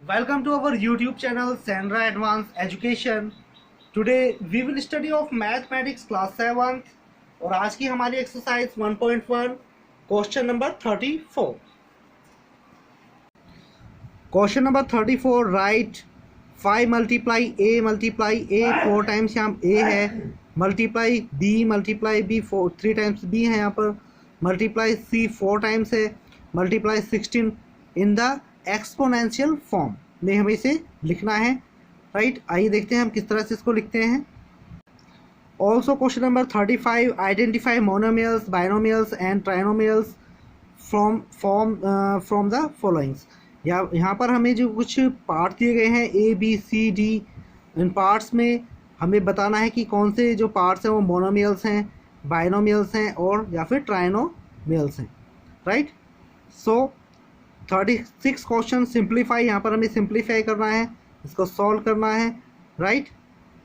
Welcome to our YouTube channel Sandra Advanced Education. Today we will study of Mathematics class 7th और आज की हमारी exercise 1.1 question number 34. Question number 34 right 5 multiply a multiply a 4 times यहाँ a है, multiply b 3 times b है, यहाँ पर multiply c 4 times है, multiply 16 in the exponential form में हमें इसे लिखना है. राइट आइए देखते हैं हम किस तरह से इसको लिखते हैं. Also question number 35 identify monomials binomials and trinomials from the followings. यहाँ पर हमें जो कुछ पार्ट दिए गए हैं ए बी सी डी, इन पार्ट्स में हमें बताना है कि कौन से जो पार्ट्स हैं वो मोनोमियल्स हैं, बाइनोमियल्स हैं और या फिर ट्राइनोमियल्स हैं. राइट सो 36 क्वेश्चन सिंप्लीफाई, यहाँ पर हमें सिंप्लीफाई करना है, इसको सॉल्व करना है. राइट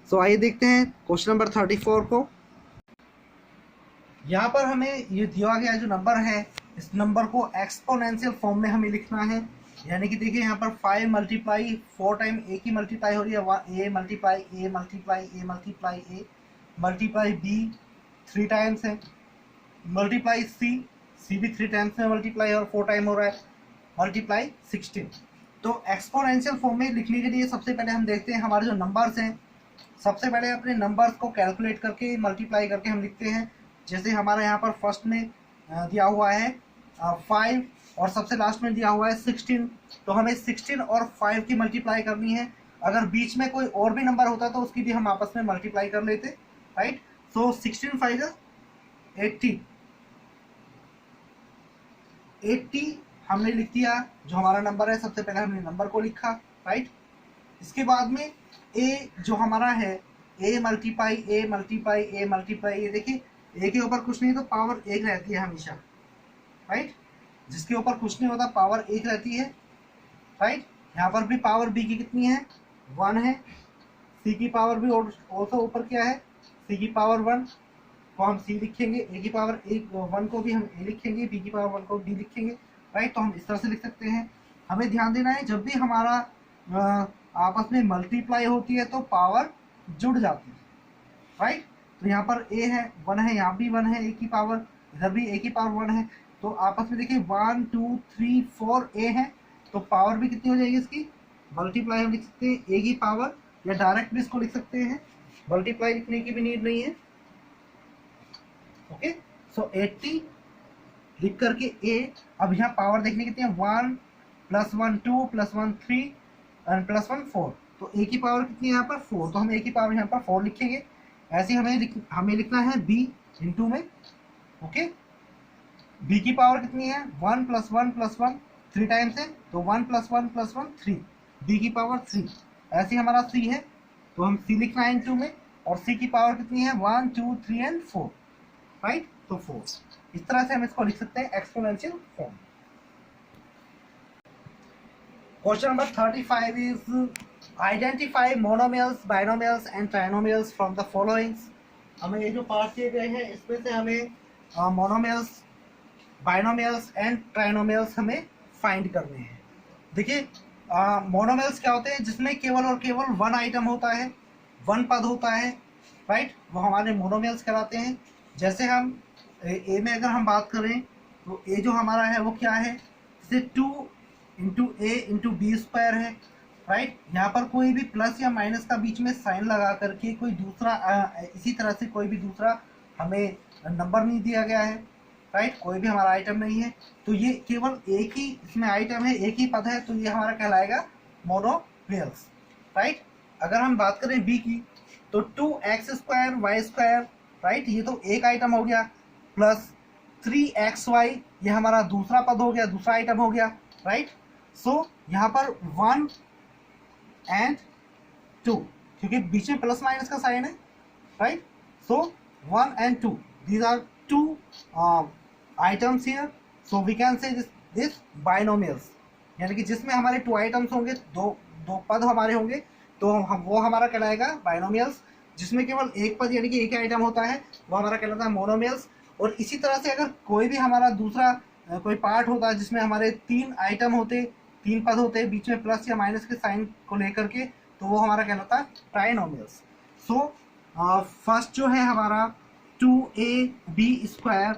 सो आइए देखते हैं क्वेश्चन नंबर 34 को. यहाँ पर हमें ये दिया गया जो नंबर है इस नंबर को एक्सपोनेंशियल फॉर्म में हमें लिखना है. यानी कि देखिए यहाँ पर 5 मल्टीप्लाई 4 टाइम ए की मल्टीप्लाई हो रही है, A multiply A multiply A multiply A multiply B 3 times है, मल्टीप्लाई सी भी 3 टाइम्स में मल्टीप्लाई और 4 टाइम हो रहा है, मल्टीप्लाई 16. तो एक्सपोनेंशियल फॉर्म में लिखने के लिए सबसे पहले हम देखते हैं हमारे जो नंबर्स हैं. सबसे पहले अपने नंबर्स को कैलकुलेट करके मल्टीप्लाई करके हम लिखते हैं. जैसे हमारा यहाँ पर फर्स्ट में दिया हुआ है 5 और सबसे लास्ट में दिया हुआ है 16. तो हमें 16 और 5 की मल्टीप्लाई करनी है. अगर बीच में कोई और भी नंबर होता तो उसकी भी हम आपस में मल्टीप्लाई कर लेते. राइट सो 16 5 80 हमने लिख दिया जो हमारा नंबर है. सबसे पहले हमने नंबर को लिखा. राइट इसके बाद में ए जो हमारा है A multiply A multiply A multiply, ये देखिए ए के ऊपर कुछ नहीं तो पावर 1 रहती है हमेशा. राइट जिसके ऊपर कुछ नहीं होता पावर 1 रहती है. राइट यहाँ पर भी पावर बी की कितनी है 1 है, सी की पावर भी ऑल्सो ऊपर क्या है सी की पावर 1, तो हम सी लिखेंगे, ए की पावर 1 को भी हम ए लिखेंगे, बी की पावर 1 को बी लिखेंगे. राइट तो हम इस तरह से लिख सकते हैं. हमें ध्यान देना है जब भी हमारा आपस में मल्टीप्लाई होती है तो पावर जुड़ जाती है. राइट तो यहाँ पर ए है 1 है, यहाँ भी 1 है, ए की पावर इधर भी ए की पावर 1 है. तो आपस में देखिए 1 2 3 4 ए है, तो पावर भी कितनी हो जाएगी इसकी मल्टीप्लाई हम लिख सकते हैं ए की पावर, या डायरेक्ट भी इसको लिख सकते हैं, मल्टीप्लाई लिखने की भी नीड नहीं है. ओके सो 80 लिख करके ए. अब यहाँ पावर देखने कितनी है 1 + 1 2 + 1 3 एंड +1 4. तो ए की पावर कितनी है यहाँ पर 4, तो हम ए की पावर यहाँ पर 4 लिखेंगे. ऐसे हमें लिखना है बी इंटू में. ओके बी की पावर कितनी है 1 + 1 + 1 3 टाइम्स है, तो 1 + 1 + 1 3, बी की पावर 3. ऐसे हमारा सी है तो हम सी लिखना है इंटू में, और सी की पावर कितनी है 1 2 3 एंड 4. राइट तो 4. इस तरह से हम इसको लिख सकते हैं exponential form. Question number 35 is identify monomials binomials and trinomials from the followings. हमें ये जो पार्ट दिए गए हैं इसमें से हमें मोनोमियल्स बाइनोमियल्स एंड ट्राइनोमियल्स हमें फाइंड करने हैं. देखिए मोनोमियल्स क्या होते हैं जिसमें केवल और केवल 1 आइटम होता है, 1 पद होता है. राइट वो हमारे मोनोमियल्स कहलाते हैं. जैसे हम ए में अगर हम बात करें तो ए जो हमारा है वो क्या है, जैसे 2 × a × b² है. राइट यहाँ पर कोई भी प्लस या माइनस का बीच में साइन लगा करके कोई दूसरा इसी तरह से कोई भी दूसरा हमें नंबर नहीं दिया गया है. राइट कोई भी हमारा आइटम नहीं है, तो ये केवल एक ही इसमें आइटम है, एक ही पद है, तो ये हमारा कहलाएगा मोनोमियल्स. राइट अगर हम बात करें बी की तो 2x² y². राइट ये तो एक आइटम हो गया, प्लस 3xy ये हमारा दूसरा पद हो गया, दूसरा आइटम हो गया. राइट सो यहाँ पर 1 and 2 क्योंकि बीच में प्लस माइनस का साइन है. Right so 1 and 2 these are 2 items here, so we can say this binomials. यानी कि जिसमें हमारे 2 आइटम्स होंगे, दो पद हमारे होंगे, तो वो हमारा कहलाएगा बाइनोमियल्स. जिसमें केवल एक पद यानी कि एक आइटम होता है वो हमारा कहलाता है मोनोमियल्स. और इसी तरह से अगर कोई भी हमारा दूसरा कोई पार्ट होता है जिसमें हमारे 3 आइटम होते तीन पद होते हैं बीच में प्लस या माइनस के साइन को लेकर के, तो वो हमारा कहलाता है ट्राइनोमियल्स। सो फर्स्ट जो है हमारा 2ab²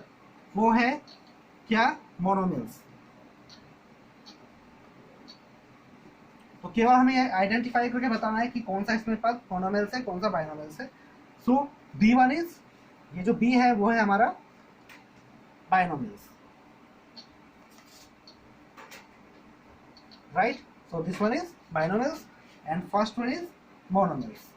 वो है क्या, मोनोमियल्स। तो केवल हमें आइडेंटिफाई करके बताना है कि कौन सा इसमें पद मोनोमियल्स है, कौन सा बाइनोमियल्स है। सो B1 इज, ये जो B है वो है हमारा binomials, right. So this one is binomials and first one is monomials.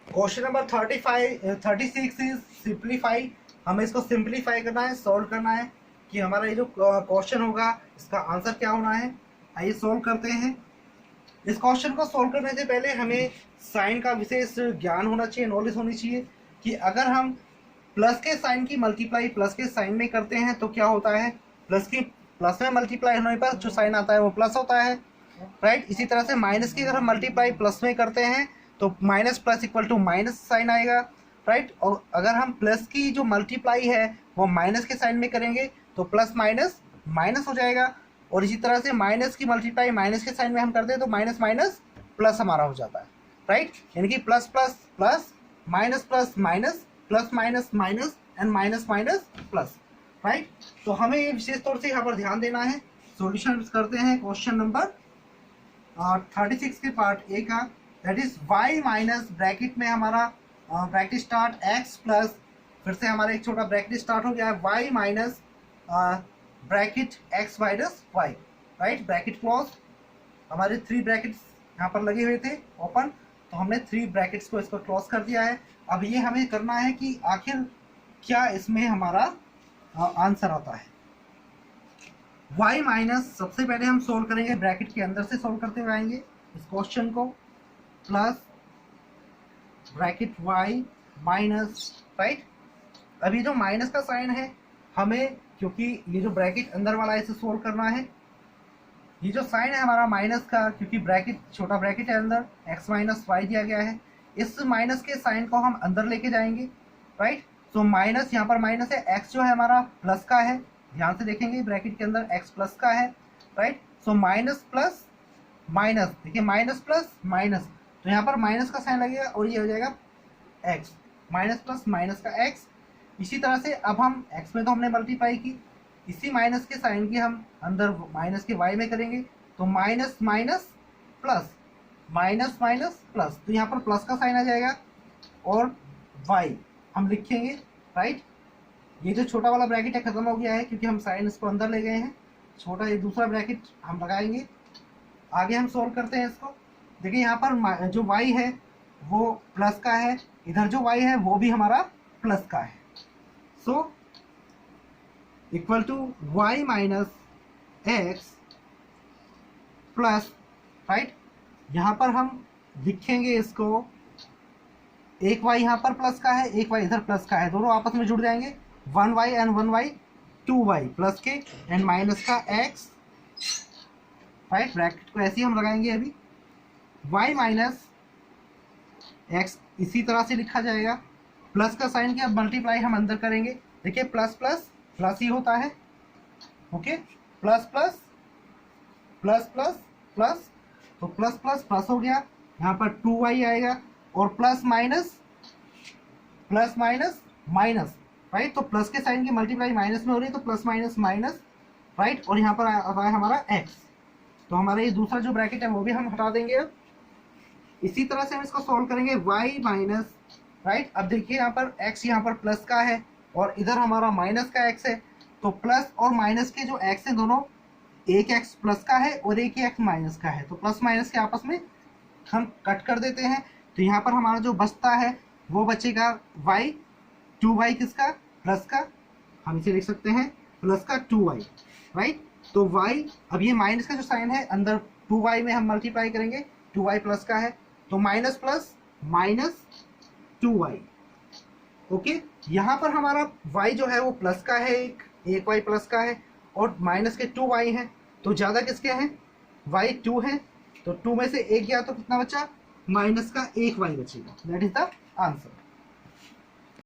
Question number 36 is simplify. हमें इसको सिंप्लीफाई करना है, सॉल्व करना है कि हमारा ये जो क्वेश्चन होगा इसका आंसर क्या होना है। आइए सॉल्व करते हैं। इस क्वेश्चन को सॉल्व करने से पहले हमें साइन का विशेष ज्ञान होना चाहिए, नॉलेज होनी चाहिए कि अगर हम प्लस के साइन की मल्टीप्लाई प्लस के साइन में करते हैं तो क्या होता है, प्लस में मल्टीप्लाई होने पर जो साइन आता है वो प्लस होता है, राइट। इसी तरह से माइनस की अगर हम मल्टीप्लाई प्लस में करते हैं तो minus plus equal to minus sign आएगा, राइट। और अगर हम प्लस की जो मल्टीप्लाई है वो माइनस के साइन में करेंगे तो प्लस माइनस माइनस हो जाएगा। और इसी तरह से माइनस की मल्टीप्लाई माइनस के साइन में हम करते हैं तो माइनस माइनस प्लस हमारा हो जाता है, राइट। यानी कि plus plus plus, minus plus minus, plus minus minus and minus minus plus, right. तो हमें ये विशेष तौर से यहाँ पर ध्यान देना है। सॉल्यूशन करते हैं क्वेश्चन नंबर 36 के पार्ट ए का, that is y minus bracket में हमारा ब्रैकेट स्टार्ट x प्लस, फिर से हमारा एक छोटा ब्रैकेट स्टार्ट हो गया है y minus bracket x minus y, right. Bracket close, हमारे 3 ब्रैकेट्स यहाँ पर लगे हुए थे ओपन, तो हमने 3 ब्रैकेट्स को इसको क्लोज कर दिया है। अब ये हमें करना है कि आखिर क्या इसमें हमारा आंसर आता है। y माइनस, सबसे पहले हम सोल्व करेंगे ब्रैकेट के अंदर से सोल्व करते हुए आएंगे इस क्वेश्चन को, plus bracket y minus, right. अभी जो माइनस का साइन है हमें, क्योंकि ये जो ब्रैकेट अंदर वाला है इसे सोल्व करना है, ये जो साइन है हमारा माइनस का, क्योंकि ब्रैकेट छोटा ब्रैकेट है अंदर x माइनस y दिया गया है, इस माइनस के साइन को हम अंदर लेके जाएंगे, राइट। सो माइनस, यहाँ पर माइनस है, x जो है हमारा प्लस का है, ध्यान से देखेंगे ब्रैकेट के अंदर x प्लस का है, right. So minus plus minus, देखिए माइनस प्लस माइनस, तो यहाँ पर माइनस का साइन लगेगा और ये हो जाएगा x, माइनस प्लस माइनस का x। इसी तरह से अब हम x में तो हमने मल्टीप्लाई की, इसी माइनस के साइन की हम अंदर माइनस के y में करेंगे, तो minus minus plus, minus minus plus, तो यहाँ पर प्लस का साइन आ जाएगा और y हम लिखेंगे, राइट। ये जो छोटा वाला ब्रैकेट है खत्म हो गया है क्योंकि हम साइन इसको अंदर ले गए हैं, छोटा ये दूसरा ब्रैकेट हम लगाएंगे। आगे हम सोल्व करते हैं इसको। देखिए यहाँ पर जो y है वो प्लस का है, इधर जो y है वो भी हमारा प्लस का है। So equal to y minus x plus, right. यहाँ पर हम लिखेंगे इसको, एक y यहाँ पर प्लस का है, एक y इधर प्लस का है, दोनों आपस में जुड़ जाएंगे, 1y and 1y 2y plus के एंड माइनस का x, राइट। ब्रैकेट को ऐसे ही हम लगाएंगे अभी, y माइनस x इसी तरह से लिखा जाएगा, प्लस का साइन की अब मल्टीप्लाई हम अंदर करेंगे, देखिए प्लस प्लस प्लस ही होता है, okay. Plus plus plus plus plus, तो प्लस प्लस प्लस हो गया, यहाँ पर 2y आएगा और प्लस माइनस माइनस, राइट। तो प्लस के साइन की मल्टीप्लाई माइनस में हो रही है तो प्लस माइनस माइनस, राइट। और यहाँ पर आता है हमारा x, तो हमारा ये दूसरा जो ब्रैकेट है वो भी हम हटा देंगे। अब इसी तरह से हम इसको सॉल्व करेंगे y माइनस, राइट। अब देखिए यहाँ पर x यहाँ पर प्लस का है और इधर हमारा माइनस का x है, तो प्लस और माइनस के जो x है दोनों, एक x प्लस का है और एक x माइनस का है, तो प्लस माइनस के आपस में हम कट कर देते हैं। तो यहाँ पर हमारा जो बचता है वो बचेगा y, 2y किसका, प्लस का, हम इसे लिख सकते हैं प्लस का 2y, राइट। तो y, अब ये माइनस का जो साइन है अंदर 2y में हम मल्टीप्लाई करेंगे, 2y प्लस का है तो minus plus minus 2y, okay. यहाँ पर हमारा y जो है वो प्लस का है, एक y प्लस का है और माइनस के 2y हैं, तो ज़्यादा किसके हैं, y 2 है, तो 2 में से एक गया तो कितना बचा, माइनस का 1y बचेगा, दैट इज द आंसर।